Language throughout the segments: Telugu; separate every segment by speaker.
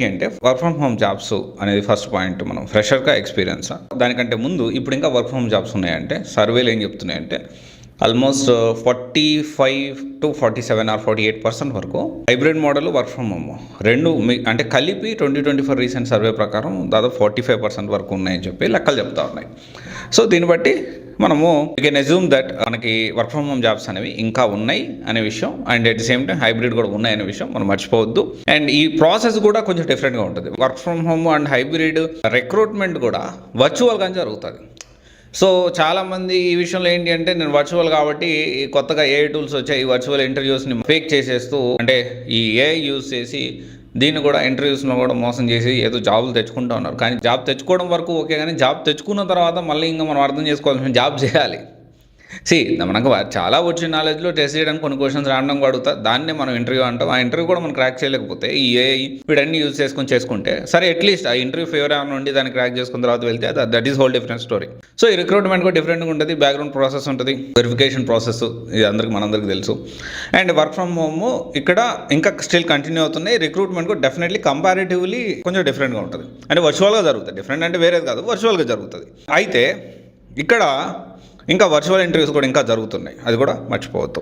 Speaker 1: ఏంటంటే వర్క్ ఫ్రమ్ హోమ్ జాబ్స్ అనేది ఫస్ట్ పాయింట్. మనం ఫ్రెషర్గా ఎక్స్పీరియన్స్ దానికంటే ముందు ఇప్పుడు ఇంకా వర్క్ ఫ్రమ్ హోమ్ జాబ్స్ ఉన్నాయంటే సర్వేలు ఏం చెప్తున్నాయంటే ఆల్మోస్ట్ 45-47 ఆర్ 48% వరకు hybrid model work from home రెండు అంటే కలిపి 2024 రీసెంట్ సర్వే ప్రకారం దాదాపు 45% వరకు ఉన్నాయని చెప్పి లెక్కలు చెప్తా ఉన్నాయి. సో దీన్ని బట్టి మనము యూ కెన్ అజ్యూమ్ దట్ మనకి వర్క్ ఫ్రమ్ హోమ్ జాబ్స్ అనేవి ఇంకా ఉన్నాయి అనే విషయం, and at the same time hybrid కూడా ఉన్నాయి అనే విషయం మనం మర్చిపోవద్దు. అండ్ ఈ ప్రాసెస్ కూడా కొంచెం డిఫరెంట్గా ఉంటుంది. Work from home and hybrid recruitment కూడా వర్చువల్గా జరుగుతుంది. సో చాలామంది ఈ విషయంలో ఏంటి అంటే నేను వర్చువల్ కాబట్టి కొత్తగా ఏఐ టూల్స్ వచ్చాయి, ఈ వర్చువల్ ఇంటర్వ్యూస్ని ఫేక్ చేసేస్తూ అంటే ఈ ఏఐ యూజ్ చేసి దీన్ని కూడా ఇంటర్వ్యూస్లో కూడా మోసం చేసి ఏదో జాబులు తెచ్చుకుంటూ ఉన్నారు. కానీ జాబ్ తెచ్చుకోవడం వరకు ఓకే, కానీ జాబ్ తెచ్చుకున్న తర్వాత మళ్ళీ ఇంకా మనం అర్థం చేసుకోవాల్సిన జాబ్ చేయాలి. మనకు చాలా వచ్చిన నాలెడ్జ్లో టెస్ట్ చేయడానికి కొన్ని క్వశ్చన్స్ రాండంగా అడుగుతా, దాన్నే మనం ఇంటర్వ్యూ అంటాం. ఆ ఇంటర్వ్యూ కూడా మనం క్రాక్ చేయలేకపోతే ఈ ఏఐ వీడన్నీ యూజ్ చేసుకుంటే సరే అట్లీస్ట్ ఆ ఇంటర్వ్యూ ఫేవర్ ఏమైనా ఉండి దాన్ని క్రాక్ చేసుకున్న తర్వాత వెళ్తే that is whole different story. So ఈ రిక్రూట్మెంట్ కూడా డిఫరెంట్గా ఉంటుంది, బ్యాక్గ్రౌండ్ ప్రాసెస్ ఉంటుంది, వెరిఫికేషన్ ప్రాసెస్, ఇది మనందరికీ తెలుసు. అండ్ వర్క్ ఫ్రమ్ హోమ్ ఇక్కడ ఇంకా స్టిల్ కంటిన్యూ అవుతున్నాయి. రిక్రూట్మెంట్ కూడా డెఫినెట్లీ కంపారిటివ్లీ కొంచెం డిఫరెంట్గా ఉంటుంది. అంటే వర్చువల్గా జరుగుతుంది, డిఫరెంట్ అంటే వేరేది కాదు, వర్చువల్గా జరుగుతుంది. అయితే ఇక్కడ ఇంకా వర్చువల్ ఇంటర్వ్యూస్ కూడా ఇంకా జరుగుతున్నాయి, అది కూడా మర్చిపోవద్దు.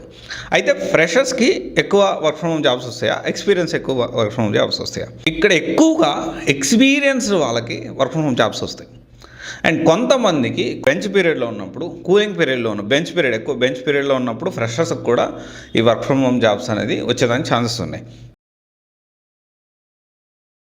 Speaker 1: అయితే ఫ్రెషర్స్కి ఎక్కువ వర్క్ ఫ్రమ్ హోమ్ జాబ్స్ వస్తాయా, ఎక్స్పీరియన్స్ ఎక్కువ వర్క్ ఫ్రమ్ హోమ్ జాబ్స్ వస్తాయా? ఇక్కడ ఎక్కువగా ఎక్స్పీరియన్స్ వాళ్ళకి వర్క్ ఫ్రమ్ హోమ్ జాబ్స్ వస్తాయి. అండ్ కొంతమందికి బెంచ్ పీరియడ్లో ఉన్నప్పుడు, కూలింగ్ పీరియడ్లో ఉన్న బెంచ్ పీరియడ్లో ఉన్నప్పుడు ఫ్రెషర్స్కి కూడా ఈ వర్క్ ఫ్రమ్ హోమ్ జాబ్స్ అనేది వచ్చేదానికి ఛాన్సెస్ ఉన్నాయి.